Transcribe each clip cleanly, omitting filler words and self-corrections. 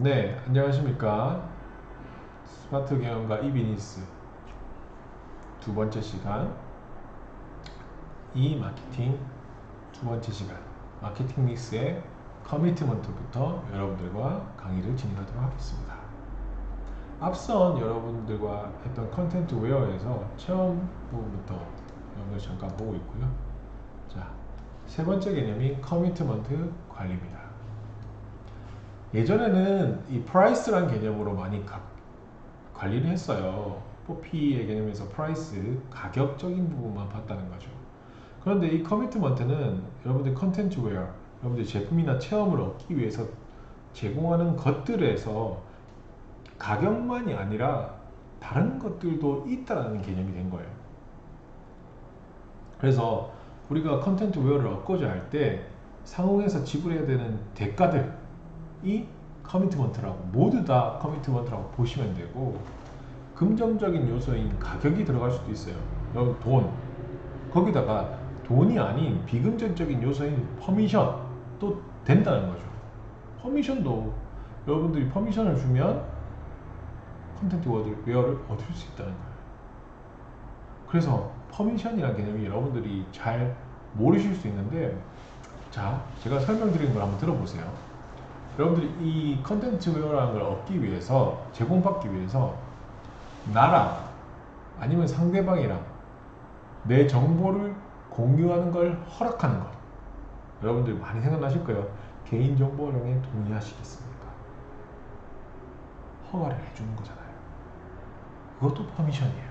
네, 안녕하십니까. 스마트 경영과 이비니스 두 번째 시간, 이 마케팅 두 번째 시간, 마케팅 믹스의 커미트먼트부터 여러분들과 강의를 진행하도록 하겠습니다. 앞선 여러분들과 했던 컨텐트 웨어에서 체험 부분부터 여러분들 잠깐 보고 있고요. 자, 세 번째 개념이 커미트먼트 관리입니다. 예전에는 이 프라이스란 개념으로 많이 관리를 했어요. 포피의 개념에서 프라이스, 가격적인 부분만 봤다는 거죠. 그런데 이 커미트먼트는 여러분들 컨텐츠 웨어, 여러분들 제품이나 체험을 얻기 위해서 제공하는 것들에서 가격만이 아니라 다른 것들도 있다는 개념이 된 거예요. 그래서 우리가 컨텐츠 웨어를 얻고자 할 때 상용해서 지불해야 되는 대가들이 커미트먼트라고, 모두 다 커미트먼트라고 보시면 되고, 긍정적인 요소인 가격이 들어갈 수도 있어요. 여러분 돈, 거기다가 돈이 아닌 비금전적인 요소인 퍼미션도 된다는 거죠. 퍼미션도 여러분들이 퍼미션을 주면 컨텐츠 웨어를 얻을 수 있다는 거예요. 그래서 퍼미션이라는 개념이 여러분들이 잘 모르실 수 있는데, 자, 제가 설명드리는 걸 한번 들어보세요. 여러분들이 이 컨텐츠 웨어라는 걸 얻기 위해서, 제공받기 위해서 나랑 아니면 상대방이랑 내 정보를 공유하는 걸 허락하는 것, 여러분들 많이 생각나실 거예요. 개인정보령에 동의하시겠습니까? 허가를 해주는 거잖아요. 그것도 퍼미션이에요.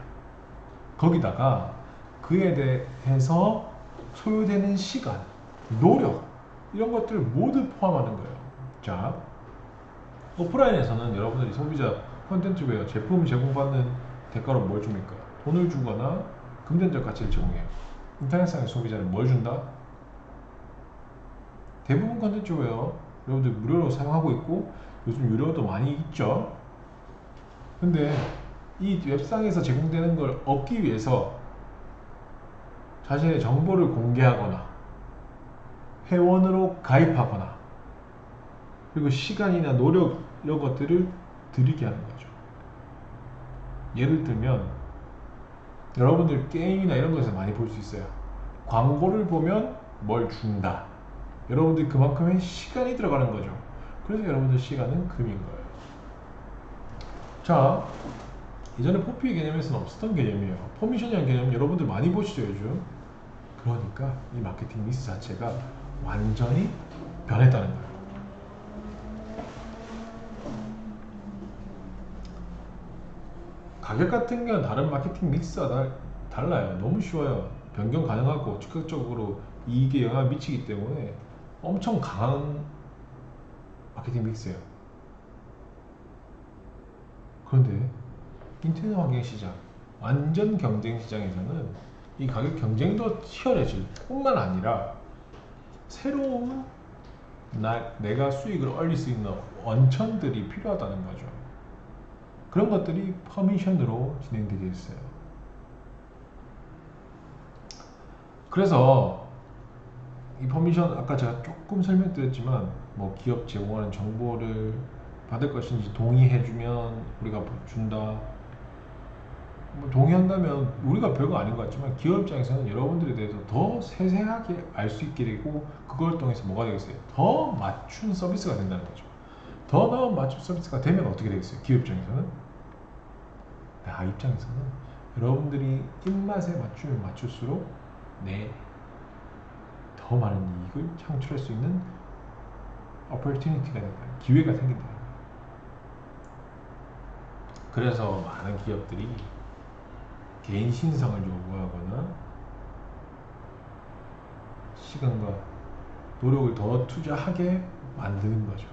거기다가 그에 대해서 소요되는 시간, 노력, 이런 것들을 모두 포함하는 거예요. 자, 오프라인에서는 여러분들이 소비자 콘텐츠 웨어 제품 제공받는 대가로 뭘 줍니까? 돈을 주거나 금전적 가치를 제공해요. 인터넷상의 소비자는 뭘 준다? 대부분 콘텐츠 웨어 여러분들 무료로 사용하고 있고, 요즘 유료도 많이 있죠. 근데 이 웹상에서 제공되는 걸 얻기 위해서 자신의 정보를 공개하거나 회원으로 가입하거나 그리고 시간이나 노력, 이런 것들을 들이게 하는 거죠. 예를 들면 여러분들 게임이나 이런 것에서 많이 볼 수 있어요. 광고를 보면 뭘 준다. 여러분들이 그만큼의 시간이 들어가는 거죠. 그래서 여러분들 시간은 금인 거예요. 자, 예전에 포피 개념에서는 없었던 개념이에요. 퍼미션이라는 개념 여러분들 많이 보시죠, 요즘. 그러니까 이 마케팅 미스 자체가 완전히 변했다는 거예요. 가격 같은 경우는 다른 마케팅 믹스와 달라요. 너무 쉬워요. 변경 가능하고 즉각적으로 이익에 영향을 미치기 때문에 엄청 강한 마케팅 믹스예요. 그런데 인터넷 환경 시장, 완전 경쟁 시장에서는 이 가격 경쟁도 치열해질 뿐만 아니라 새로운 내가 수익을 올릴 수 있는 원천들이 필요하다는 거죠. 그런 것들이 퍼미션으로 진행되게 있어요. 그래서 이 퍼미션, 아까 제가 조금 설명드렸지만 뭐 기업 제공하는 정보를 받을 것인지 동의해주면 우리가 준다. 뭐 동의한다면 우리가 별거 아닌 것 같지만 기업 입장에서는 여러분들에 대해서 더 세세하게 알 수 있게 되고, 그걸 통해서 뭐가 되겠어요? 더 맞춘 서비스가 된다는 거죠. 더 나은 맞춤 서비스가 되면 어떻게 되겠어요? 기업 입장에서는, 나 입장에서는 여러분들이 입맛에 맞추면 맞출수록 더 많은 이익을 창출할 수 있는 opportunity가 된다, 기회가 생긴다. 그래서 많은 기업들이 개인 신성을 요구하거나 시간과 노력을 더 투자하게 만드는 거죠.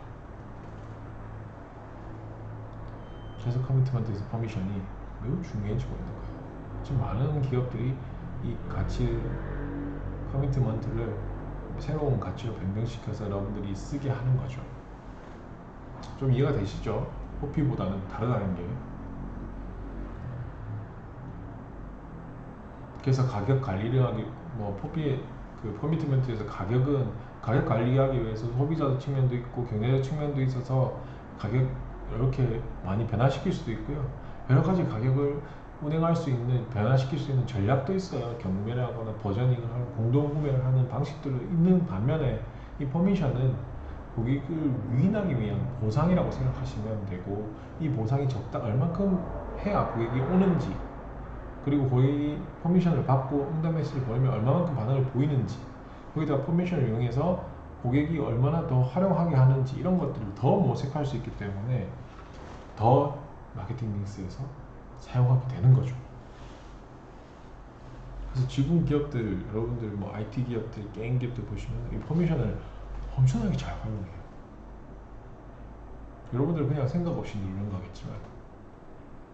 그래서 커미트먼트에서 퍼미션이 매우 중요해지고 있는 거예요. 지금 많은 기업들이 이 가치, 커미트먼트를 새로운 가치로 변경시켜서 여러분들이 쓰게 하는 거죠. 좀 이해가 되시죠? 포피보다는 다르다는 게. 그래서 가격 관리를 하기, 뭐 포피의 그 커미트먼트에서 가격 관리하기 위해서 소비자 측면도 있고 경제적 측면도 있어서 가격 이렇게 많이 변화시킬 수도 있고요. 여러 가지 가격을 운행할 수 있는, 변화시킬 수 있는 전략도 있어요. 경매를 하거나 버저닝을 하고 공동 구매를 하는 방식들도 있는 반면에 이 퍼미션은 고객을 유인하기 위한 보상이라고 생각하시면 되고, 이 보상이 얼만큼 해야 고객이 오는지, 그리고 고객이 퍼미션을 받고 응답 메시지를 보내면 얼마만큼 반응을 보이는지, 거기다가 퍼미션을 이용해서 고객이 얼마나 더 활용하게 하는지, 이런 것들을 더 모색할 수 있기 때문에 더 마케팅 믹스에서 사용하게 되는 거죠. 그래서 지금 기업들, 여러분들 뭐 IT 기업들, 게임 기업들 보시면 이 퍼미션을 엄청나게 잘 활용해요. 여러분들 그냥 생각 없이 누르는 거겠지만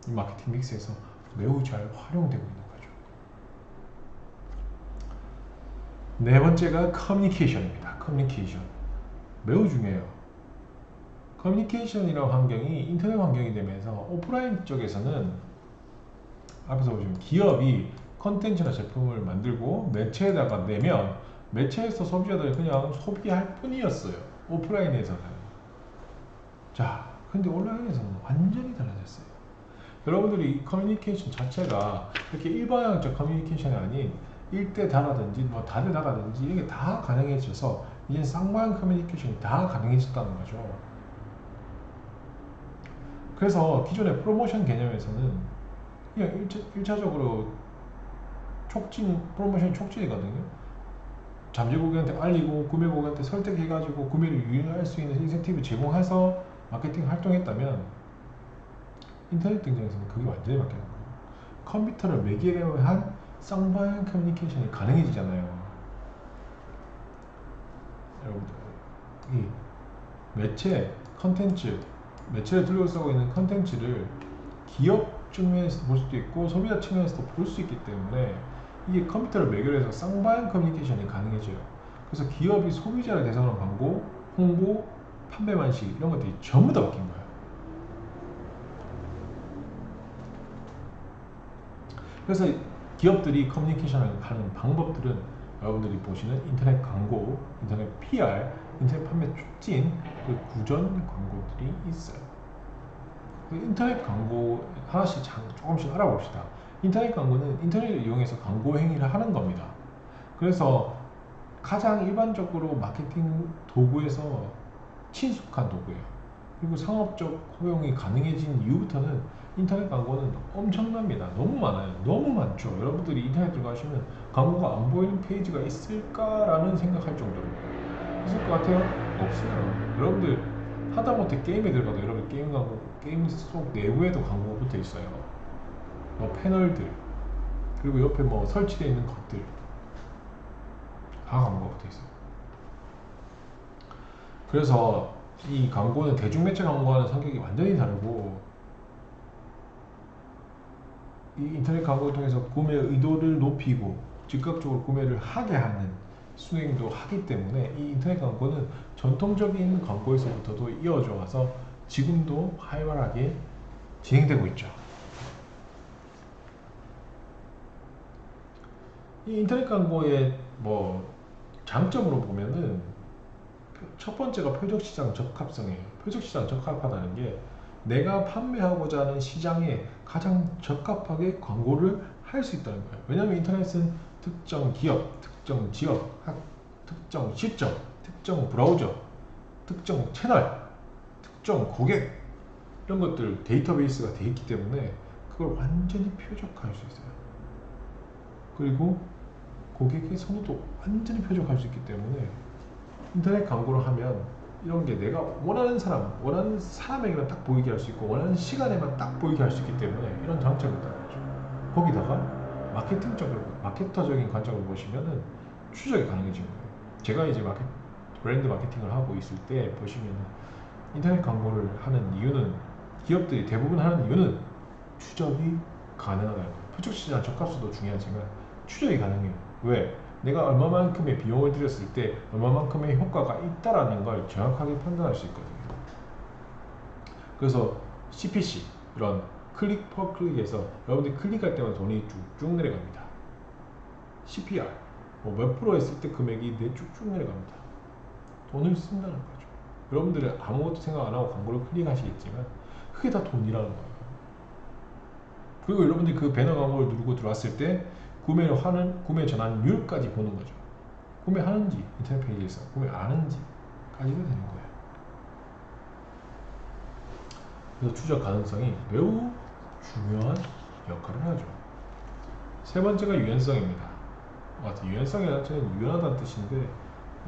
이 마케팅 믹스에서 매우 잘 활용되고 있는 거죠. 네 번째가 커뮤니케이션입니다. 커뮤니케이션 매우 중요해요. 커뮤니케이션이라는 환경이 인터넷 환경이 되면서 오프라인 쪽에서는 앞에서 보시면 기업이 컨텐츠나 제품을 만들고 매체에다가 내면 매체에서 소비자들이 그냥 소비할 뿐이었어요. 오프라인에서는. 자, 근데 온라인에서는 완전히 달라졌어요. 여러분들이 커뮤니케이션 자체가 이렇게 일방향적 커뮤니케이션이 아닌 일대다라든지 뭐 다대다라든지 이게 다 가능해져서 이제 쌍방향 커뮤니케이션이 다 가능해졌다는 거죠. 그래서 기존의 프로모션 개념에서는 그냥 1차적으로 프로모션 촉진이거든요. 잠재 고객한테 알리고 구매 고객한테 설득해가지고 구매를 유인할 수 있는 인센티브 제공해서 마케팅 활동했다면, 인터넷 등장에서는 그게 완전히 바뀌는 거예요. 컴퓨터를 매개로 한 쌍방향 커뮤니케이션이 가능해지잖아요. 여러분들 이 매체를 둘러싸고 있는 컨텐츠를 기업 측면에서 볼 수도 있고 소비자 측면에서도 볼 수 있기 때문에 이게 컴퓨터를 매개로 해서 쌍방향 커뮤니케이션이 가능해져요. 그래서 기업이 소비자를 대상으로 광고, 홍보, 판매 방식 이런 것들이 전부 다 바뀐 거예요. 그래서 기업들이 커뮤니케이션을 하는 방법들은 여러분들이 보시는 인터넷 광고, 인터넷 PR, 인터넷 판매 촉진, 그 구전 광고들이 있어요. 그 인터넷 광고 하나씩 조금씩 알아봅시다. 인터넷 광고는 인터넷을 이용해서 광고 행위를 하는 겁니다. 그래서 가장 일반적으로 마케팅 도구에서 친숙한 도구예요. 그리고 상업적 허용이 가능해진 이후부터는 인터넷 광고는 엄청납니다. 너무 많아요. 너무 많죠. 여러분들이 인터넷 들어가시면 광고가 안 보이는 페이지가 있을까라는 생각할 정도로 있을 것 같아요? 없어요. 여러분들 하다못해 게임에 들어가도 여러분 게임 광고, 게임 속 내부에도 광고가 붙어 있어요. 뭐 패널들, 그리고 옆에 뭐 설치되어 있는 것들 다 광고가 붙어 있어요. 그래서 이 광고는 대중매체 광고와는 성격이 완전히 다르고, 이 인터넷 광고를 통해서 구매 의도를 높이고 즉각적으로 구매를 하게 하는 수행도 하기 때문에 이 인터넷 광고는 전통적인 광고에서부터도 이어져 와서 지금도 활발하게 진행되고 있죠. 이 인터넷 광고의 뭐 장점으로 보면은 첫 번째가 표적시장 적합성이에요. 표적시장 적합하다는 게 내가 판매하고자 하는 시장에 가장 적합하게 광고를 할 수 있다는 거예요. 왜냐하면 인터넷은 특정 기업, 특정 지역, 특정 시점, 특정 브라우저, 특정 채널, 특정 고객 이런 것들 데이터베이스가 돼 있기 때문에 그걸 완전히 표적화할 수 있어요. 그리고 고객의 선호도 완전히 표적할 수 있기 때문에 인터넷 광고를 하면 이런 게 내가 원하는 사람에게만 딱 보이게 할 수 있고 원하는 시간에만 딱 보이게 할 수 있기 때문에 이런 장점이 있다는 거죠. 거기다가 마케터적인 관점을 보시면은 추적이 가능해진 거예요. 제가 이제 브랜드 마케팅을 하고 있을 때 보시면은 인터넷 광고를 하는 이유는, 기업들이 대부분 하는 이유는 추적이 가능하다는 거예요. 표적시장 적합수도 중요하지만 추적이 가능해요. 왜? 내가 얼마만큼의 비용을 들였을 때 얼마만큼의 효과가 있다라는 걸 정확하게 판단할 수 있거든요. 그래서 CPC, 이런 클릭 퍼 클릭에서 여러분들이 클릭할 때마다 돈이 쭉쭉 내려갑니다. CPR, 뭐 몇 프로 했을 때 금액이 쭉쭉 내려갑니다. 돈을 쓴다는 거죠. 여러분들은 아무것도 생각 안 하고 광고를 클릭하시겠지만 그게 다 돈이라는 거예요. 그리고 여러분들이 그 배너 광고를 누르고 들어왔을 때 구매를 하는 구매 전환율까지 보는 거죠. 구매하는지 인터넷 페이지에서 구매 안 하는지까지도 되는 거예요. 그래서 추적 가능성이 매우 중요한 역할을 하죠. 세 번째가 유연성입니다. 유연성이라는 뜻은 유연하다는 뜻인데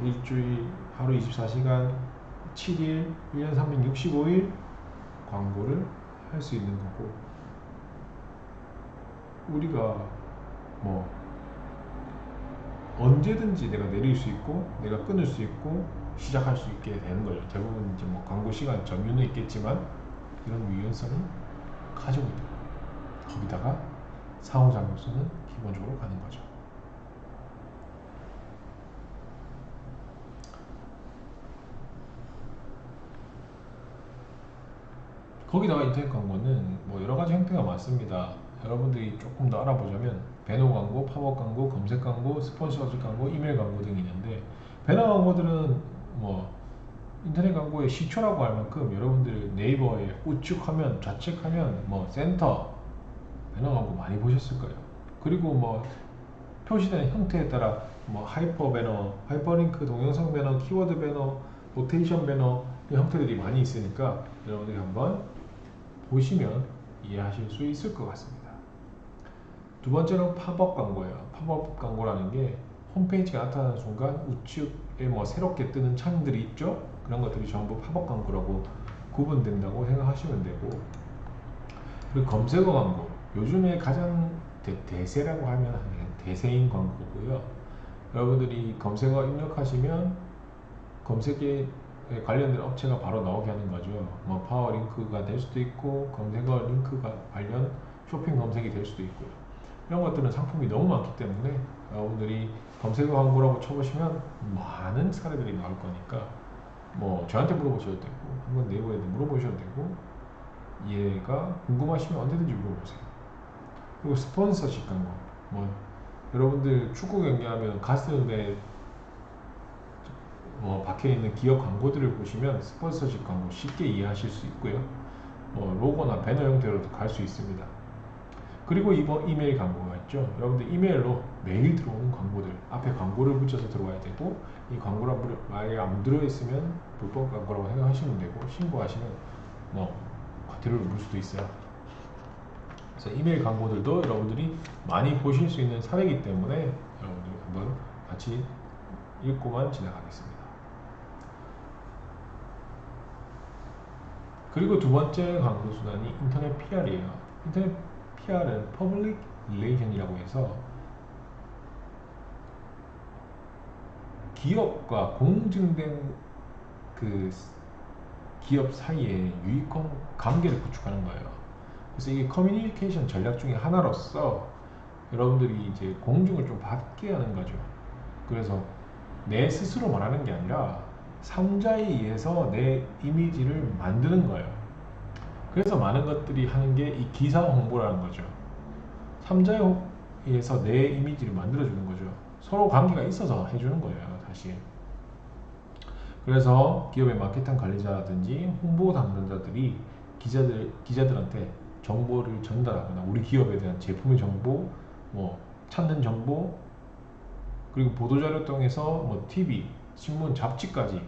일주일, 하루 24시간, 7일, 1년 365일 광고를 할 수 있는 거고, 우리가 뭐 언제든지 내가 내릴 수 있고 내가 끊을 수 있고 시작할 수 있게 되는 거죠. 대부분 이제 뭐 광고 시간 정유는 있겠지만 이런 유연성을 가지고 있는 거예요. 거기다가 상호작용성은 기본적으로 가는 거죠. 거기다가 인터넷 광고는 뭐 여러 가지 형태가 많습니다. 여러분들이 조금 더 알아보자면 배너 광고, 팝업 광고, 검색 광고, 스폰서십 광고, 이메일 광고 등이 있는데, 배너 광고들은 뭐 인터넷 광고의 시초라고 할 만큼 여러분들 네이버에 우측하면 좌측하면 뭐 센터 배너 광고 많이 보셨을 거예요. 그리고 뭐 표시되는 형태에 따라 뭐 하이퍼 배너, 하이퍼링크, 동영상 배너, 키워드 배너, 로테이션 배너 형태들이 많이 있으니까 여러분들이 한번 보시면 이해하실 수 있을 것 같습니다. 두 번째는 팝업 광고예요. 팝업 광고라는 게 홈페이지가 나타나는 순간 우측에 뭐 새롭게 뜨는 창들이 있죠. 그런 것들이 전부 팝업 광고라고 구분된다고 생각하시면 되고, 그리고 검색어 광고, 요즘에 가장 대세라고 하면 대세인 광고고요. 여러분들이 검색어 입력하시면 검색에 관련된 업체가 바로 나오게 하는 거죠. 뭐 파워링크가 될 수도 있고 검색어 링크가 관련 쇼핑 검색이 될 수도 있고요. 이런 것들은 상품이 너무 많기 때문에 여러분들이 검색어 광고라고 쳐보시면 많은 사례들이 나올 거니까 뭐 저한테 물어보셔도 되고 한번 네이버에도 물어보셔도 되고, 얘가 궁금하시면 언제든지 물어보세요. 그리고 스폰서십 광고, 뭐 여러분들 축구 경기하면 가슴에 박혀있는 기업 광고들을 보시면 스폰서십 광고 쉽게 이해하실 수 있고요. 로고나 배너 형태로도 갈 수 있습니다. 그리고 이번 이메일 광고가 있죠. 여러분들 이메일로 매일 들어오는 광고들, 앞에 광고를 붙여서 들어와야 되고, 이 광고가 아예 안 들어있으면 불법 광고라고 생각하시면 되고, 신고하시면 과태료를 물을 수도 있어요. 그래서 이메일 광고들도 여러분들이 많이 보실 수 있는 사례이기 때문에 여러분들이 한번 같이 읽고만 지나가겠습니다. 그리고 두 번째 광고 수단이 인터넷 PR이에요. 인터넷 PR은 Public Relation이라고 해서 기업과 공증된 그 기업 사이에 유익한 관계를 구축하는 거예요. 그래서 이게 커뮤니케이션 전략 중에 하나로서 여러분들이 이제 공증을 좀 받게 하는 거죠. 그래서 내 스스로 말하는 게 아니라 3자에 의해서 내 이미지를 만드는 거예요. 그래서 많은 것들이 하는 게 이 기사 홍보라는 거죠. 3자에 의해서 내 이미지를 만들어주는 거죠. 서로 관계가 있어서 해주는 거예요, 사실. 그래서 기업의 마케팅 관리자라든지 홍보 담당자들이 기자들한테 정보를 전달하거나 우리 기업에 대한 제품의 정보, 뭐 찾는 정보, 그리고 보도자료 통해서 뭐 TV, 신문, 잡지까지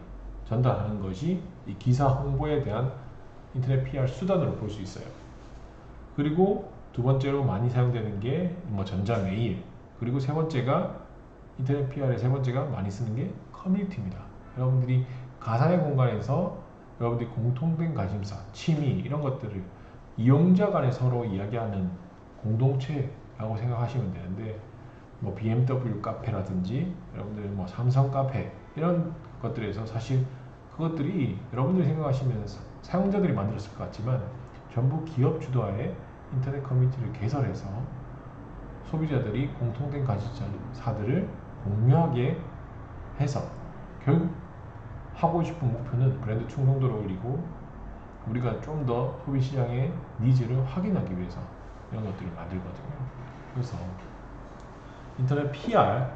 전달하는 것이 이 기사 홍보에 대한 인터넷 PR 수단으로 볼 수 있어요. 그리고 두 번째로 많이 사용되는 게 뭐 전자메일, 그리고 세 번째가 인터넷 PR의 세 번째가 많이 쓰는 게 커뮤니티입니다. 여러분들이 가상의 공간에서 여러분들이 공통된 관심사, 취미 이런 것들을 이용자 간에 서로 이야기하는 공동체라고 생각하시면 되는데, 뭐 BMW 카페라든지 여러분들 뭐 삼성 카페 이런 것들에서 사실 그것들이 여러분들이 생각하시면 사용자들이 만들었을 것 같지만 전부 기업 주도하에 인터넷 커뮤니티를 개설해서 소비자들이 공통된 관심사들을 공유하게 해서 결국 하고 싶은 목표는 브랜드 충성도를 올리고 우리가 좀 더 소비 시장의 니즈를 확인하기 위해서 이런 것들을 만들거든요. 그래서 인터넷 PR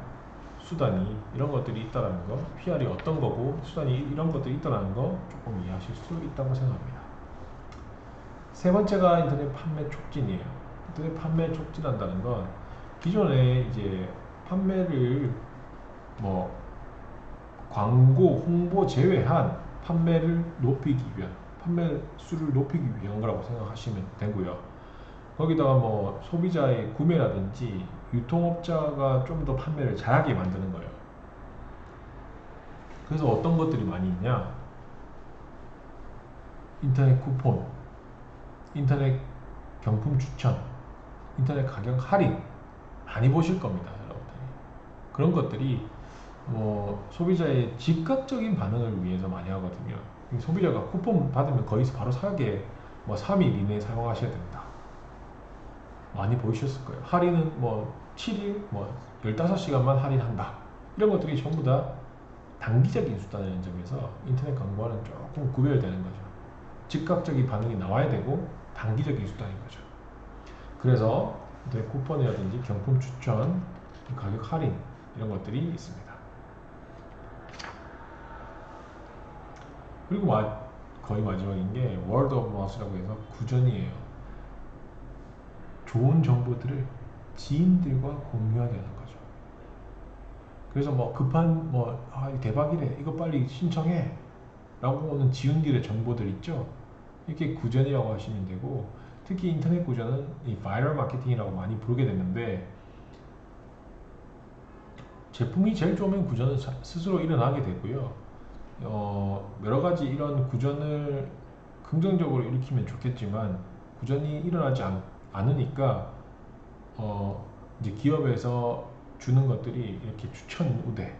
수단이 이런 것들이 있다는 거, PR이 어떤 거고 수단이 이런 것들이 있다는 거 조금 이해하실 수 있다고 생각합니다. 세 번째가 인터넷 판매 촉진이에요. 인터넷 판매 촉진한다는 건 기존에 이제 판매를 뭐 광고, 홍보 제외한 판매를 높이기 위한, 판매 수를 높이기 위한 거라고 생각하시면 되고요. 거기다가 뭐 소비자의 구매라든지 유통업자가 좀 더 판매를 잘하게 만드는 거예요. 그래서 어떤 것들이 많이 있냐? 인터넷 쿠폰, 인터넷 경품 추천, 인터넷 가격 할인 많이 보실 겁니다, 여러분들이. 그런 것들이 뭐 소비자의 즉각적인 반응을 위해서 많이 하거든요. 소비자가 쿠폰 받으면 거기서 바로 사게 뭐 3일 이내에 사용하셔야 된다. 많이 보이셨을 거예요. 할인은 뭐 7일, 뭐 15시간만 할인한다. 이런 것들이 전부 다 단기적인 수단이라는 점에서 인터넷 광고와는 조금 구별되는 거죠. 즉각적인 반응이 나와야 되고 단기적인 수단인 거죠. 그래서 쿠폰이라든지 경품 추천, 가격 할인 이런 것들이 있습니다. 그리고 거의 마지막인 게 월드 오브 마우스라고 해서 구전이에요. 좋은 정보들을 지인들과 공유해야 되는 거죠. 그래서 뭐 급한 대박이래, 이거 빨리 신청해 라고 오는 지인들의 정보들 있죠. 이렇게 구전이라고 하시면 되고, 특히 인터넷 구전은 이 바이럴 마케팅이라고 많이 부르게 됐는데, 제품이 제일 좋으면 구전은 스스로 일어나게 되고요. 여러 가지 이런 구전을 긍정적으로 일으키면 좋겠지만 구전이 일어나지 않으니까 이제 기업에서 주는 것들이 이렇게 추천 우대,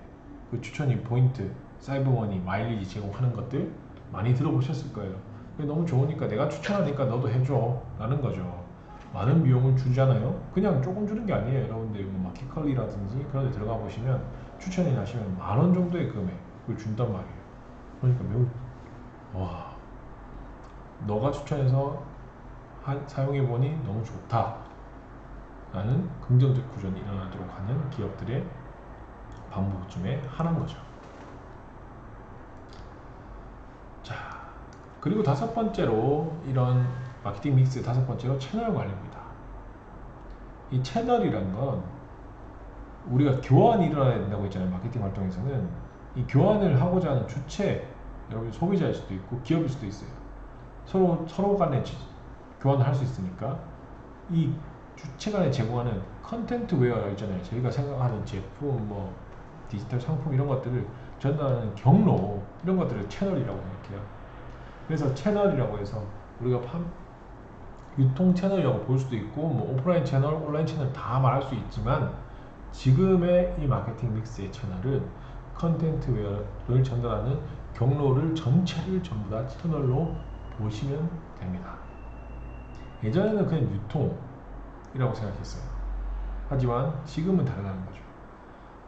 그 추천이 포인트, 사이버머니, 마일리지 제공하는 것들 많이 들어보셨을 거예요. 너무 좋으니까 내가 추천하니까 너도 해줘 라는 거죠. 많은 비용을 주잖아요. 그냥 조금 주는 게 아니에요. 여러분들 뭐 마켓컬리라든지 그런 데 들어가 보시면 추천이 나시면 10,000원 정도의 금액을 준단 말이에요. 그러니까 매우 너가 추천해서 사용해보니 너무 좋다 라는 긍정적 구전이 일어나도록 하는 기업들의 방법 중에 하나인 거죠. 자, 그리고 다섯 번째로, 이런 마케팅 믹스의 다섯 번째로 채널 관리입니다. 이 채널이란 건 우리가 교환이 일어나야 된다고 했잖아요. 마케팅 활동에서는 이 교환을 하고자 하는 주체, 여러분 소비자일 수도 있고 기업일 수도 있어요. 서로 간에 교환을 할 수 있으니까 이 주체 간에 제공하는 컨텐트 웨어가 있잖아요. 저희가 생각하는 제품, 뭐 디지털 상품 이런 것들을 전달하는 경로, 이런 것들을 채널이라고 생각해요. 그래서 채널이라고 해서 우리가 유통 채널이라고 볼 수도 있고, 뭐 오프라인 채널, 온라인 채널 다 말할 수 있지만, 지금의 이 마케팅 믹스의 채널은 컨텐트 웨어를 전달하는 경로를 전체를 전부 다 채널로 보시면 됩니다. 예전에는 그냥 유통이라고 생각했어요. 하지만 지금은 다르다는 거죠.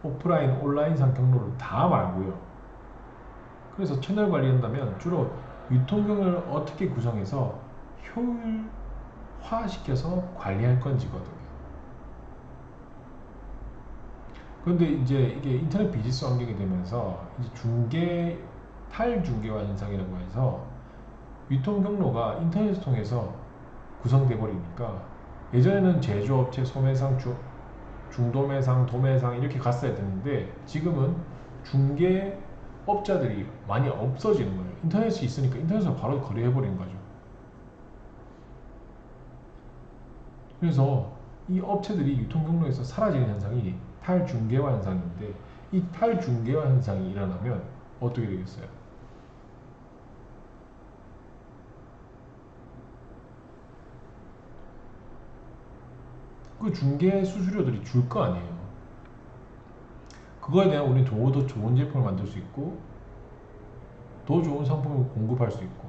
오프라인, 온라인상 경로를 다 말고요. 그래서 채널 관리한다면 주로 유통 경로를 어떻게 구성해서 효율화시켜서 관리할 건지거든요. 그런데 이제 이게 인터넷 비즈니스 환경이 되면서 이제 탈중개화 현상이라고 해서 유통 경로가 인터넷을 통해서 구성돼 버리니까, 예전에는 제조업체, 소매상, 중도매상, 도매상 이렇게 갔어야 되는데 지금은 중개업자들이 많이 없어지는 거예요. 인터넷이 있으니까 인터넷에서 바로 거래해버리는 거죠. 그래서 이 업체들이 유통 경로에서 사라지는 현상이 탈중개화 현상인데, 이 탈중개화 현상이 일어나면 어떻게 되겠어요? 그 중개 수수료들이 줄 거 아니에요. 그거에 대한 우리 더 좋은 제품을 만들 수 있고, 더 좋은 상품을 공급할 수 있고,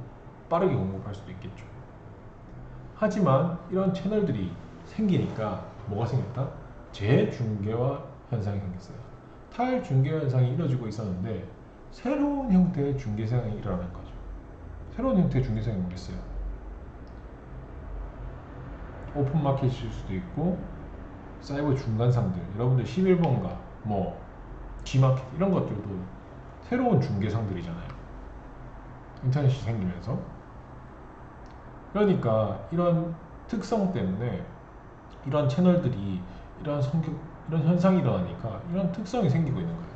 빠르게 공급할 수도 있겠죠. 하지만 이런 채널들이 생기니까 뭐가 생겼다? 재중개화 현상이 생겼어요. 탈중개화 현상이 이루어지고 있었는데 새로운 형태의 중개상이 일어나는 거죠. 새로운 형태의 중개상이 뭐겠어요? 오픈마켓일 수도 있고, 사이버 중간상들, 여러분들 11번가, 뭐 G마켓 이런 것들도 새로운 중개상들이잖아요. 인터넷이 생기면서. 그러니까 이런 특성 때문에 이런 채널들이 이런 성격, 이런 현상이 일어나니까 이런 특성이 생기고 있는 거예요.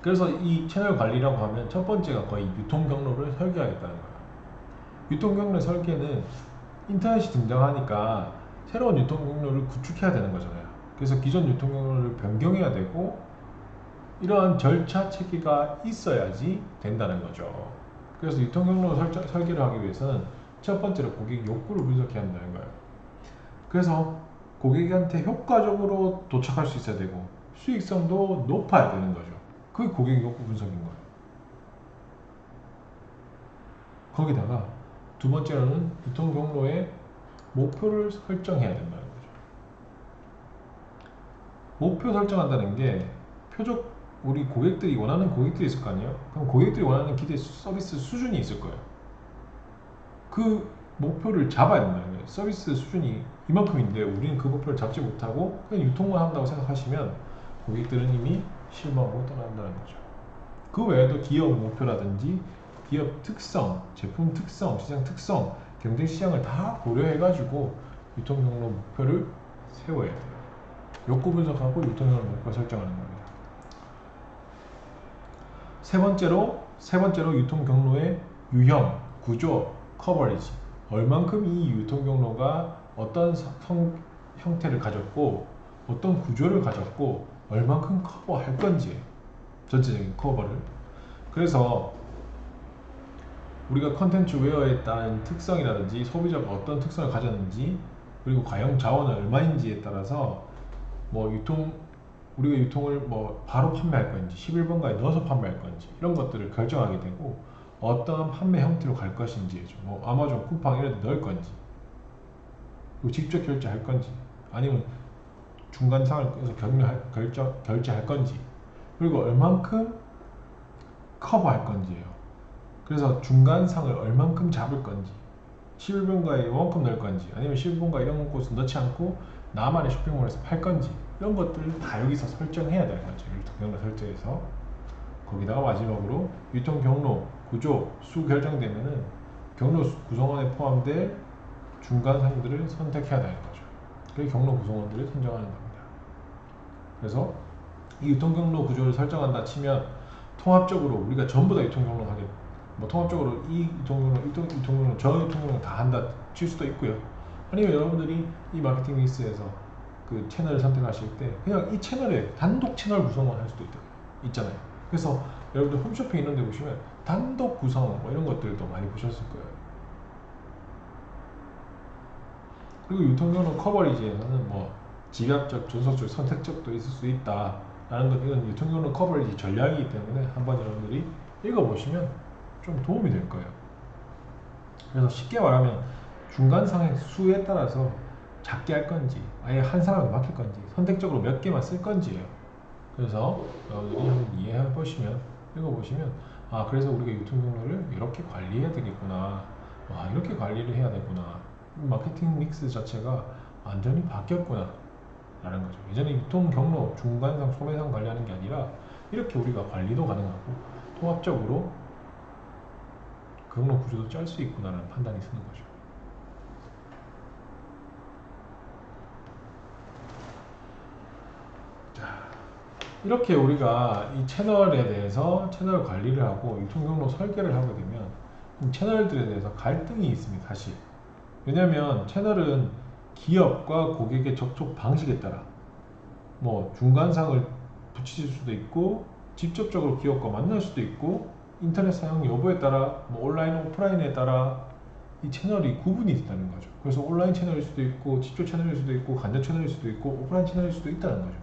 그래서 이 채널 관리라고 하면 첫 번째가 거의 유통 경로를 설계하겠다는 거예요. 유통 경로 설계는 인터넷이 등장하니까 새로운 유통 경로를 구축해야 되는 거잖아요. 그래서 기존 유통 경로를 변경해야 되고 이러한 절차 체계가 있어야지 된다는 거죠. 그래서 유통 경로 설계를 하기 위해서는 첫 번째로 고객 욕구를 분석해야 한다는 거예요. 그래서 고객한테 효과적으로 도착할 수 있어야 되고 수익성도 높아야 되는 거죠. 그게 고객 욕구 분석인 거예요. 거기다가 두 번째로는 유통 경로의 목표를 설정해야 된다는 거죠. 목표 설정한다는 게 표적 우리 고객들이 원하는 고객들이 있을 거 아니에요? 그럼 고객들이 원하는 기대 서비스 수준이 있을 거예요. 그 목표를 잡아야 된다는 거예요. 서비스 수준이 이만큼인데 우리는 그 목표를 잡지 못하고 그냥 유통만 한다고 생각하시면 고객들은 이미 실망하고 떠난다는 거죠. 그 외에도 기업 목표라든지 기업 특성, 제품 특성, 시장 특성, 경쟁 시장을 다 고려해가지고 유통 경로 목표를 세워야 돼요. 욕구 분석하고 유통 경로 목표 설정하는 겁니다. 세 번째로 유통 경로의 유형, 구조, 커버리지. 얼만큼 이 유통 경로가 어떤 형태를 가졌고 어떤 구조를 가졌고 얼만큼 커버할 건지 전체적인 커버를. 그래서 우리가 컨텐츠 웨어에 따른 특성이라든지 소비자가 어떤 특성을 가졌는지 그리고 과연 자원은 얼마인지에 따라서 뭐 우리가 유통을 뭐 바로 판매할 건지 11번가에 넣어서 판매할 건지 이런 것들을 결정하게 되고 어떤 판매 형태로 갈 것인지 뭐 아마존 쿠팡 이런 데 넣을 건지 그리고 직접 결제할 건지 아니면 중간상을 끊어서 결제할 건지 그리고 얼만큼 커버할 건지예요. 그래서 중간상을 얼만큼 잡을 건지 11번가에 이만큼 넣을 건지 아니면 11번가 이런 곳을 넣지 않고 나만의 쇼핑몰에서 팔 건지 이런 것들을 다 여기서 설정해야 되는 거죠. 유통 경로 설정에서. 거기다가 마지막으로 유통 경로 구조 수 결정되면은 경로 구성원에 포함될 중간 상들을 선택해야 되는 거죠. 그게 경로 구성원들을 선정하는 겁니다. 그래서 이 유통 경로 구조를 설정한다 치면 통합적으로 우리가 전부 다 유통 경로 하게 뭐 통합적으로 이 유통 경로 저 유통 경로 다 한다 칠 수도 있고요. 아니면 여러분들이 이 마케팅 믹스에서 그 채널을 선택하실 때 그냥 이 채널에 단독 채널 구성만 할 수도 있잖아요. 그래서 여러분들 홈쇼핑 이런 데 보시면 단독 구성 뭐 이런 것들도 많이 보셨을 거예요. 그리고 유통경로 커버리지에서는 뭐 집약적, 존속적, 선택적도 있을 수 있다 라는 것 이건 유통경로 커버리지 전략이기 때문에 한번 여러분들이 읽어보시면 좀 도움이 될 거예요. 그래서 쉽게 말하면 중간상의 수에 따라서 작게 할 건지 아예 한 사람에 맡길 건지 선택적으로 몇 개만 쓸 건지예요. 그래서 여러분들이 한번 이해해 보시면 읽어보시면 아 그래서 우리가 유통 경로를 이렇게 관리해야 되겠구나 와 이렇게 관리를 해야 되구나 마케팅 믹스 자체가 완전히 바뀌었구나 라는 거죠. 예전에 유통 경로 중간상 소매상 관리하는 게 아니라 이렇게 우리가 관리도 가능하고 통합적으로 경로 구조도 짤 수 있구나 라는 판단이 쓰는 거죠. 이렇게 우리가 이 채널에 대해서 채널 관리를 하고 유통 경로 설계를 하게 되면 채널들에 대해서 갈등이 있습니다. 사실 왜냐하면 채널은 기업과 고객의 접촉 방식에 따라 뭐 중간상을 붙이실 수도 있고 직접적으로 기업과 만날 수도 있고 인터넷 사용 여부에 따라 뭐 온라인 오프라인에 따라 이 채널이 구분이 있다는 거죠. 그래서 온라인 채널일 수도 있고 직접 채널일 수도 있고 간접 채널일 수도 있고 오프라인 채널일 수도 있다는 거죠.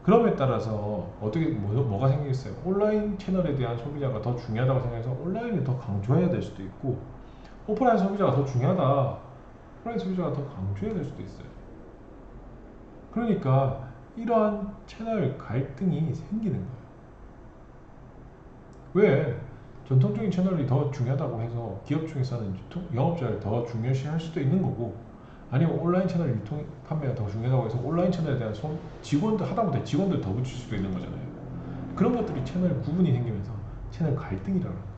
그럼에 따라서 어떻게 뭐가 생기겠어요? 온라인 채널에 대한 소비자가 더 중요하다고 생각해서 온라인을 더 강조해야 될 수도 있고 오프라인 소비자가 더 중요하다. 오프라인 소비자가 더 강조해야 될 수도 있어요. 그러니까 이러한 채널 갈등이 생기는 거예요. 왜? 전통적인 채널이 더 중요하다고 해서 기업 중에서는 영업자를 더 중요시할 수도 있는 거고 아니면 온라인 채널 유통 판매가 더 중요하다고 해서 온라인 채널에 대한 직원들 하다못해 직원들 더 붙일 수도 있는 거잖아요. 그런 것들이 채널 구분이 생기면서 채널 갈등이라는 거예요.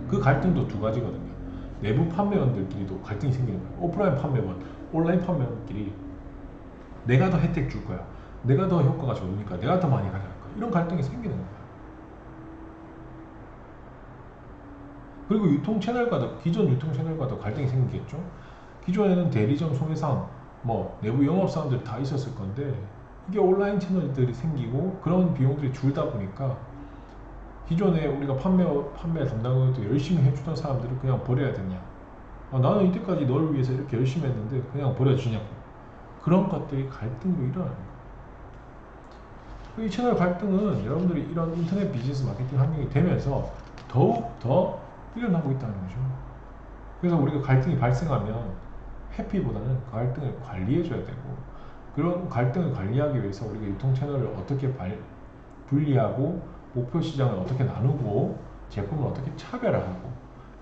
그 갈등도 두 가지거든요. 내부 판매원들끼리도 갈등이 생기는 거예요. 오프라인 판매원, 온라인 판매원끼리 내가 더 혜택 줄 거야, 내가 더 효과가 좋으니까 내가 더 많이 가져갈 거야, 이런 갈등이 생기는 거예요. 그리고 유통 채널과도, 기존 유통 채널과도 갈등이 생기겠죠. 기존에는 대리점, 소매상, 뭐 내부 영업사원들이 다 있었을 건데 이게 온라인 채널들이 생기고 그런 비용들이 줄다 보니까 기존에 우리가 판매 담당도 열심히 해주던 사람들을 그냥 버려야 되냐, 나는 이때까지 너를 위해서 이렇게 열심히 했는데 그냥 버려주냐고, 그런 것들이 갈등으로 일어나는 거예요. 이 채널 갈등은 여러분들이 이런 인터넷 비즈니스 마케팅 환경이 되면서 더욱 더 일어나고 있다는 거죠. 그래서 우리가 갈등이 발생하면 회피보다는 그 갈등을 관리해줘야 되고, 그런 갈등을 관리하기 위해서 우리가 유통 채널을 어떻게 분리하고 목표 시장을 어떻게 나누고 제품을 어떻게 차별화하고,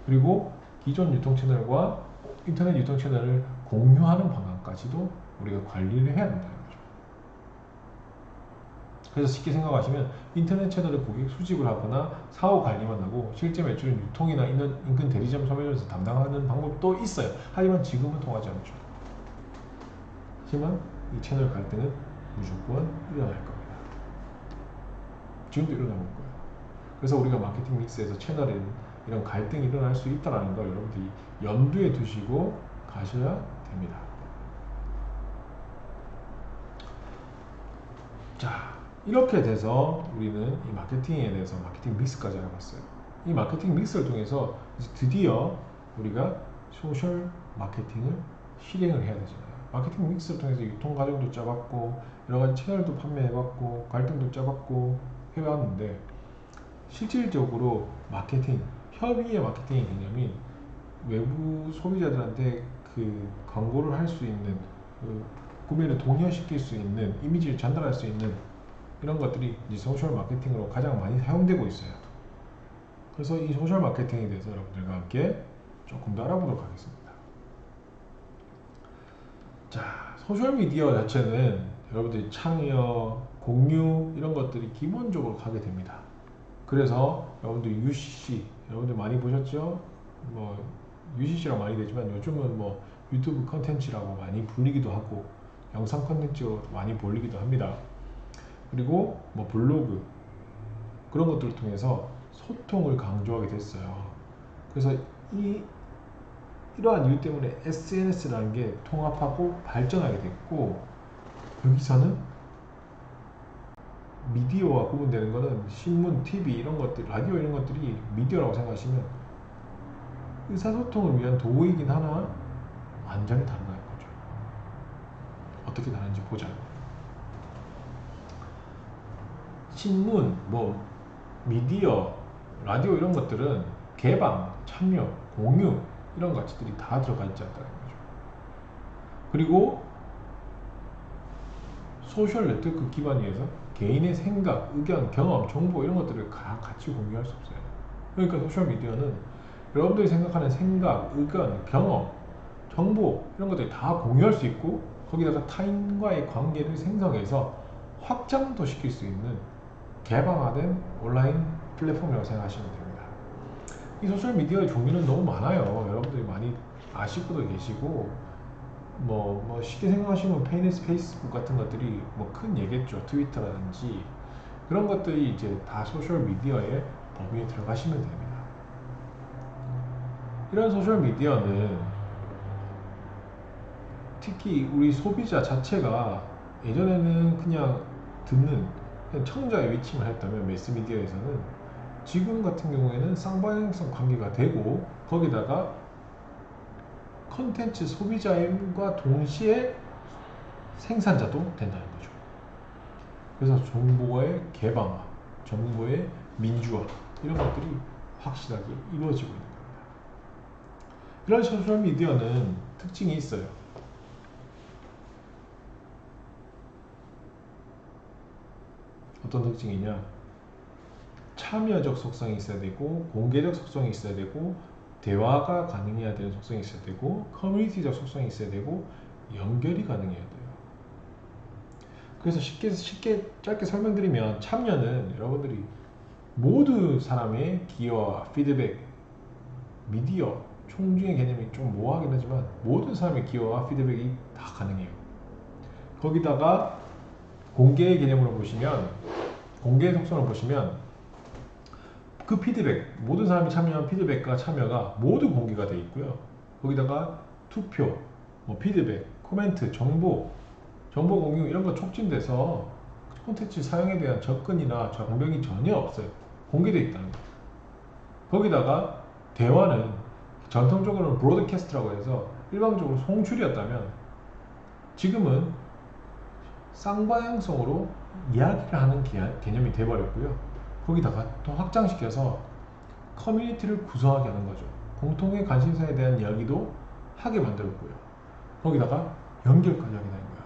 그리고 기존 유통 채널과 인터넷 유통 채널을 공유하는 방안까지도 우리가 관리를 해야 된다는 거죠. 그래서 쉽게 생각하시면 인터넷 채널을 고객 수집을 하거나 사후 관리만 하고 실제 매출은 유통이나 인근 대리점 소매점에서 담당하는 방법도 있어요. 하지만 지금은 통하지 않죠. 하지만 이 채널 갈등은 무조건 일어날 겁니다. 지금도 일어나고 있는 거예요. 그래서 우리가 마케팅 믹스에서 채널에 이런 갈등이 일어날 수 있다는 걸 여러분들이 염두에 두시고 가셔야 됩니다. 자, 이렇게 돼서 우리는 이 마케팅에 대해서 마케팅 믹스까지 알아봤어요. 이 마케팅 믹스를 통해서 이제 드디어 우리가 소셜 마케팅을 실행을 해야 되잖아요. 마케팅 믹스를 통해서 유통 과정도 짜봤고 여러 가지 채널도 판매해봤고 갈등도 짜봤고 해봤는데, 실질적으로 마케팅, 협의의 마케팅의 개념이 외부 소비자들한테 그 광고를 할 수 있는, 그 구매를 동의시킬 수 있는, 이미지를 전달할 수 있는 이런 것들이 이제 소셜 마케팅으로 가장 많이 사용되고 있어요. 그래서 이 소셜 마케팅에 대해서 여러분들과 함께 조금 더 알아보도록 하겠습니다. 자, 소셜 미디어 자체는 여러분들이 참여, 공유 이런 것들이 기본적으로 하게 됩니다. 그래서 여러분들 UCC, 여러분들 많이 보셨죠? 뭐 UCC라고 많이 되지만 요즘은 뭐 유튜브 컨텐츠라고 많이 불리기도 하고 영상 컨텐츠로 많이 불리기도 합니다. 그리고 뭐 블로그, 그런 것들을 통해서 소통을 강조하게 됐어요. 그래서 이러한 이유 때문에 SNS라는 게 통합하고 발전하게 됐고, 여기서는 미디어와 구분되는 것은 신문, TV 이런 것들, 라디오 이런 것들이 미디어라고 생각하시면 의사소통을 위한 도구이긴 하나 완전히 다르다는 거죠. 어떻게 다른지 보자. 신문, 뭐 미디어, 라디오 이런 것들은 개방, 참여, 공유 이런 가치들이 다 들어가 있지 않다는 거죠. 그리고 소셜 네트워크 기반 위에서 개인의 생각, 의견, 경험, 정보 이런 것들을 같이 공유할 수 없어요. 그러니까 소셜 미디어는 여러분들이 생각하는 생각, 의견, 경험, 정보 이런 것들이 다 공유할 수 있고, 거기다가 타인과의 관계를 생성해서 확장도 시킬 수 있는 개방화된 온라인 플랫폼이라고 생각하시면 됩니다. 이 소셜 미디어의 종류는 너무 많아요. 여러분들이 많이 아시고도 계시고, 뭐 쉽게 생각하시면 페이스북 같은 것들이 뭐 큰 예겠죠. 트위터라든지 그런 것들이 이제 다 소셜 미디어의 범위에 들어가시면 됩니다. 이런 소셜 미디어는 특히 우리 소비자 자체가 예전에는 그냥 듣는, 그냥 청자의 위치만 했다면 매스미디어에서는 지금 같은 경우에는 쌍방향성 관계가 되고, 거기다가 컨텐츠 소비자과 동시에 생산자도 된다는 거죠. 그래서 정보의 개방화, 정보의 민주화 이런 것들이 확실하게 이루어지고 있는 겁니다. 이런 소셜미디어는 특징이 있어요. 어떤 특징이냐? 참여적 속성이 있어야 되고 공개적 속성이 있어야 되고 대화가 가능해야 되는 속성이 있어야 되고 커뮤니티적 속성이 있어야 되고 연결이 가능해야 돼요. 그래서 쉽게 짧게 설명드리면 참여는 여러분들이 모든 사람의 기여와 피드백, 미디어, 총중의 개념이 좀 모호하긴 하지만 모든 사람의 기여와 피드백이 다 가능해요. 거기다가 공개의 개념으로 보시면 공개의 속성을 보시면 그 피드백, 모든 사람이 참여한 피드백과 참여가 모두 공개가 되어 있고요. 거기다가 투표, 뭐 피드백, 코멘트, 정보 공유 이런 거 촉진돼서 콘텐츠 사용에 대한 접근이나 장벽이 전혀 없어요. 공개되어 있다는 거예요. 거기다가 대화는 전통적으로는 브로드캐스트라고 해서 일방적으로 송출이었다면 지금은 쌍방향성으로 이야기를 하는 개념이 돼버렸고요. 거기다가 더 확장시켜서 커뮤니티를 구성하게 하는 거죠. 공통의 관심사에 대한 이야기도 하게 만들었고요. 거기다가 연결까지 하게 되는 거예요.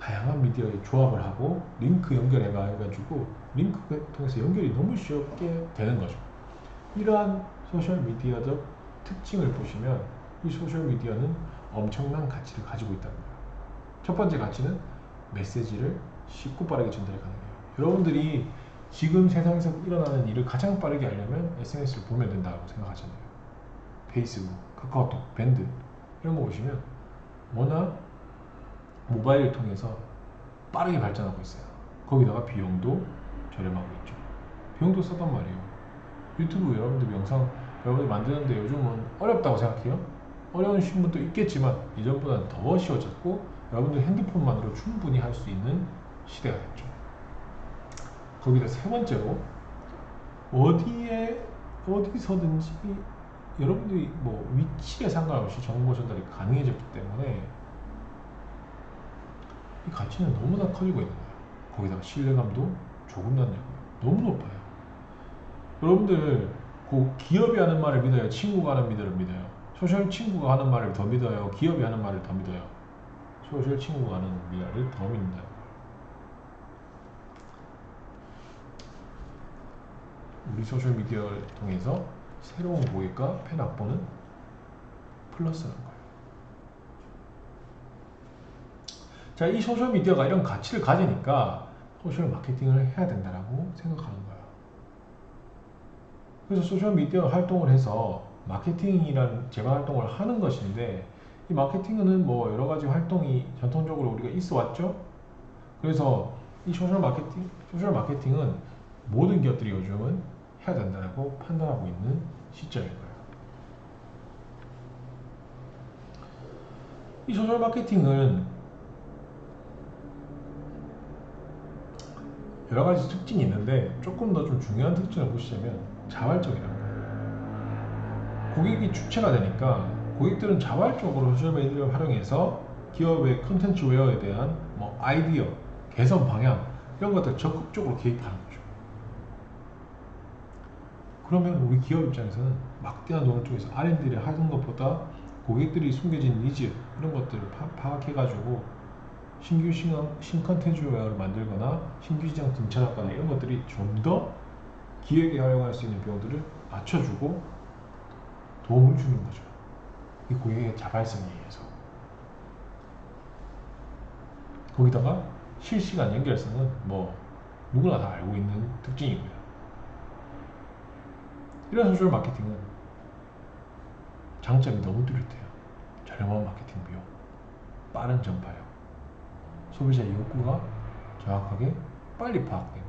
다양한 미디어의 조합을 하고 링크 연결해가지고 링크를 통해서 연결이 너무 쉽게 되는 거죠. 이러한 소셜미디어적 특징을 보시면 이 소셜미디어는 엄청난 가치를 가지고 있다는 거예요. 첫 번째 가치는 메시지를 쉽고 빠르게 전달이 가능해요. 여러분들이 지금 세상에서 일어나는 일을 가장 빠르게 하려면 SNS를 보면 된다고 생각하잖아요. 페이스북, 카카오톡, 밴드 이런 거 보시면 워낙 모바일을 통해서 빠르게 발전하고 있어요. 거기다가 비용도 저렴하고 있죠. 비용도 싸단 말이에요. 유튜브 여러분들 영상 여러분들 만드는데 요즘은 어렵다고 생각해요? 어려운 분도 있겠지만 이전보다는 더 쉬워졌고 여러분들 핸드폰만으로 충분히 할 수 있는 시대가 됐죠. 거기다 세 번째로 어디서든지 여러분들이 뭐 위치에 상관없이 정보 전달이 가능해졌기 때문에 이 가치는 너무나 커지고 있는 거예요. 거기다가 신뢰감도 조금도 너무 높아요. 여러분들 기업이 하는 말을 믿어요? 친구가 하는 말을 믿어요? 소셜 친구가 하는 말을 더 믿어요? 기업이 하는 말을 더 믿어요? 소셜 친구가 하는 말을 더 믿는다. 우리 소셜미디어를 통해서 새로운 고객과 팬 확보는 플러스라는 거예요. 자, 이 소셜미디어가 이런 가치를 가지니까 소셜 마케팅을 해야 된다고 생각하는 거예요. 그래서 소셜미디어 활동을 해서 마케팅이란 재반 활동을 하는 것인데 이 마케팅은 뭐 여러 가지 활동이 전통적으로 우리가 있어 왔죠. 그래서 이 소셜마케팅은 모든 기업들이 요즘은 해야 된다고 판단하고 있는 시점인 거예요. 이 소셜마케팅은 여러 가지 특징이 있는데 조금 더 좀 중요한 특징을 보시자면 자발적이라는 거예요. 고객이 주체가 되니까 고객들은 자발적으로 소셜미디어를 활용해서 기업의 컨텐츠 웨어에 대한 뭐 아이디어, 개선 방향 이런 것들 적극적으로 개입하는 거죠. 그러면 우리 기업 입장에서는 막대한 돈을 통해서 R&D를 하는 것보다 고객들이 숨겨진 니즈 이런 것들을 파악해가지고 신컨텐츠 웨어를 만들거나 신규 시장 등천하거나 이런 것들이 좀 더 기획에 활용할 수 있는 비용들을 맞춰주고 도움을 주는 거죠. 이 고객의 자발성에 의해서. 거기다가 실시간 연결성은 뭐 누구나 다 알고 있는 특징이고요. 이런 소셜 마케팅은 장점이 너무 뚜렷해요. 저렴한 마케팅 비용, 빠른 전파력, 소비자의 욕구가 정확하게 빨리 파악되고.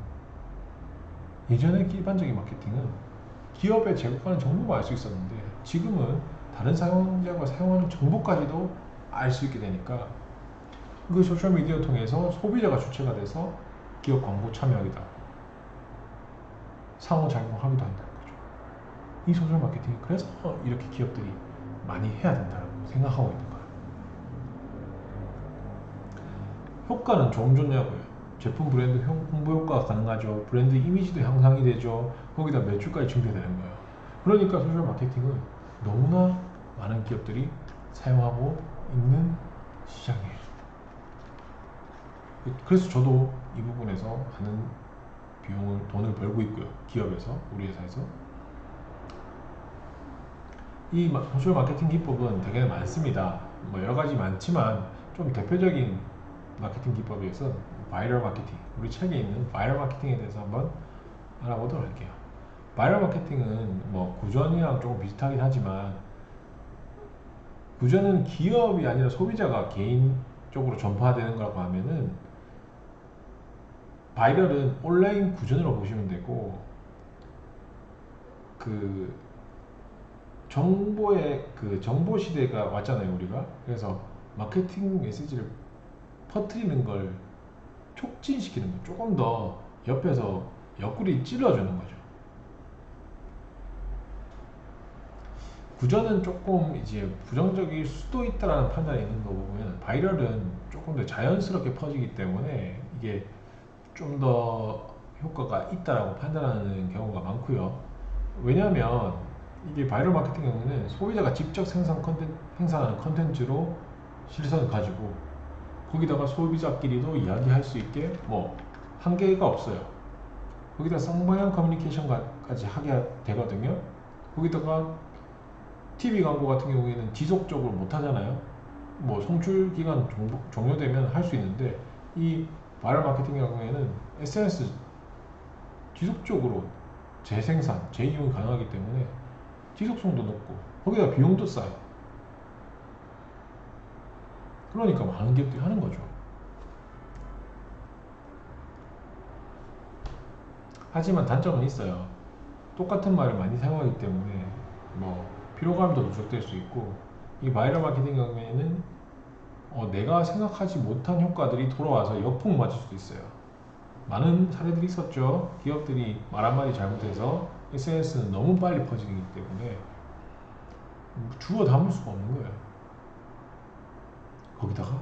예전의 일반적인 마케팅은 기업에 제공하는 정보만 알 수 있었는데 지금은 다른 사용자가 사용하는 정보까지도 알 수 있게 되니까 그 소셜미디어 통해서 소비자가 주체가 돼서 기업 광고 참여하기도 하고 상호작용하기도 한다는 거죠. 이 소셜 마케팅이 그래서 이렇게 기업들이 많이 해야 된다고 생각하고 있는 거예요. 효과는 좀 좋냐고요. 제품 브랜드 홍보 효과가 가능하죠. 브랜드 이미지도 향상이 되죠. 거기다 매출까지 증대되는 거예요. 그러니까 소셜 마케팅은 너무나 많은 기업들이 사용하고 있는 시장이에요. 그래서 저도 이 부분에서 하는 돈을 벌고 있고요. 기업에서, 우리 회사에서. 이 소셜 마케팅 기법은 되게 많습니다. 뭐 여러 가지 많지만 좀 대표적인 마케팅 기법에서 바이럴 마케팅, 우리 책에 있는 바이럴 마케팅에 대해서 한번 알아보도록 할게요. 바이럴 마케팅은 뭐 구전이랑 조금 비슷하긴 하지만 구전은 기업이 아니라 소비자가 개인적으로 전파되는 거라고 하면은 바이럴은 온라인 구전으로 보시면 되고 그 정보의 그 정보 시대가 왔잖아요 우리가. 그래서 마케팅 메시지를 퍼뜨리는 걸 촉진시키는 거, 조금 더 옆에서 옆구리 찔러주는 거죠. 구전은 조금 이제 부정적일 수도 있다라는 판단이 있는 거 보면 바이럴은 조금 더 자연스럽게 퍼지기 때문에 이게 좀 더 효과가 있다라고 판단하는 경우가 많고요. 왜냐하면 이게 바이럴 마케팅 경우는 소비자가 직접 생산하는 컨텐츠로 실선을 가지고 거기다가 소비자끼리도 이야기할 수 있게 뭐 한계가 없어요. 거기다 쌍방향 커뮤니케이션까지 하게 되거든요. 거기다가 TV 광고 같은 경우에는 지속적으로 못 하잖아요. 뭐 송출 기간 종료되면 할 수 있는데 이 바이럴 마케팅 경우에는 SNS 지속적으로 재생산, 재이용이 가능하기 때문에 지속성도 높고 거기다 비용도 싸요. 그러니까 많은 기업들이 하는 거죠. 하지만 단점은 있어요. 똑같은 말을 많이 사용하기 때문에 뭐 피로감도 누적될 수 있고 이 바이럴 마케팅 경우에는 내가 생각하지 못한 효과들이 돌아와서 역풍 맞을 수도 있어요. 많은 사례들이 있었죠. 기업들이 말 한마디 잘못해서 SNS는 너무 빨리 퍼지기 때문에 주워 담을 수가 없는 거예요. 거기다가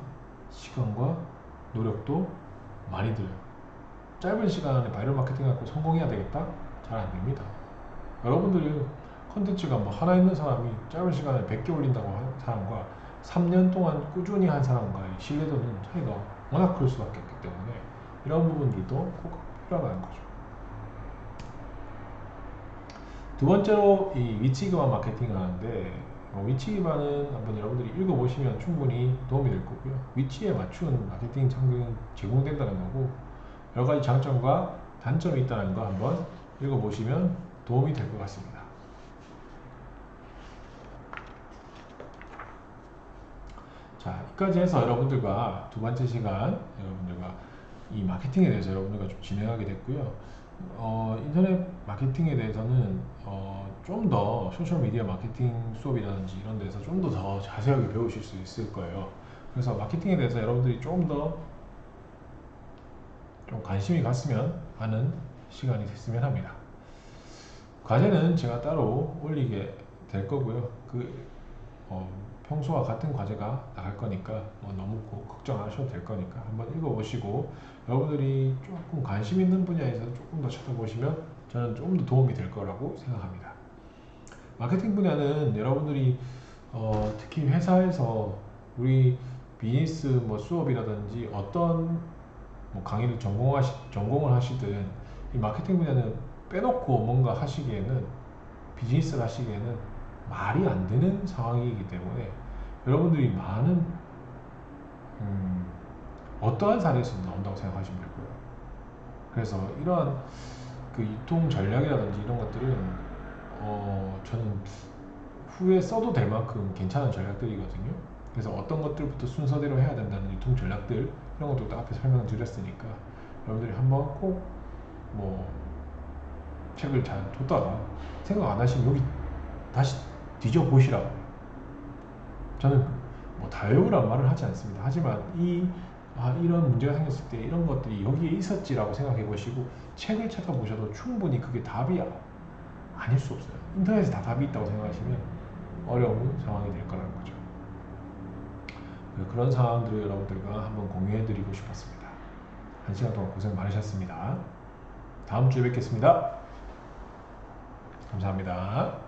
시간과 노력도 많이 들어요. 짧은 시간에 바이럴 마케팅 갖고 성공해야 되겠다? 잘 안 됩니다. 여러분들이 컨텐츠가 뭐 하나 있는 사람이 짧은 시간에 100개 올린다고 한 사람과 3년 동안 꾸준히 한 사람과의 신뢰도는 차이가 워낙 클 수밖에 없기 때문에 이런 부분들도 꼭 필요하다는 거죠. 두 번째로 이 위치 기반 마케팅을 하는데 위치 기반은 한번 여러분들이 읽어보시면 충분히 도움이 될 거고요. 위치에 맞춘 마케팅 창구는 제공된다는 거고 여러 가지 장점과 단점이 있다는 거 한번 읽어보시면 도움이 될 것 같습니다. 자, 여기까지 해서 여러분들과 두 번째 시간 여러분들과 이 마케팅에 대해서 여러분들과 좀 진행하게 됐고요. 인터넷 마케팅에 대해서는 좀 더 소셜미디어 마케팅 수업이라든지 이런 데서 좀 더 자세하게 배우실 수 있을 거예요. 그래서 마케팅에 대해서 여러분들이 좀 더 좀 관심이 갔으면 하는 시간이 됐으면 합니다. 과제는 제가 따로 올리게 될 거고요. 평소와 같은 과제가 나갈 거니까 너무 걱정 안 하셔도 될 거니까 한번 읽어보시고 여러분들이 조금 관심 있는 분야에서 조금 더 찾아보시면 저는 좀 더 도움이 될 거라고 생각합니다. 마케팅 분야는 여러분들이 특히 회사에서 우리 비즈니스 수업이라든지 어떤 강의를 전공을 하시든 이 마케팅 분야는 빼놓고 뭔가 하시기에는 비즈니스를 하시기에는 말이 안 되는 상황이기 때문에 여러분들이 많은 어떠한 사례에서 나온다고 생각하시면 되고요. 그래서 이러한 그 유통 전략이라든지 이런 것들은 저는 후에 써도 될 만큼 괜찮은 전략들이거든요. 그래서 어떤 것들부터 순서대로 해야 된다는 유통 전략들 이런 것도 앞에 설명을 드렸으니까 여러분들이 한번 꼭 책을 잘 뒀다가 생각 안 하시면 여기 다시 뒤져보시라고. 저는 다 외우란 말을 하지 않습니다. 하지만 이런 문제가 생겼을 때 이런 것들이 여기에 있었지라고 생각해 보시고 책을 찾아보셔도 충분히 그게 답이 아닐 수 없어요. 인터넷에 다 답이 있다고 생각하시면 어려운 상황이 될 거라는 거죠. 그런 상황들을 여러분들과 한번 공유해 드리고 싶었습니다. 1시간 동안 고생 많으셨습니다. 다음 주에 뵙겠습니다. 감사합니다.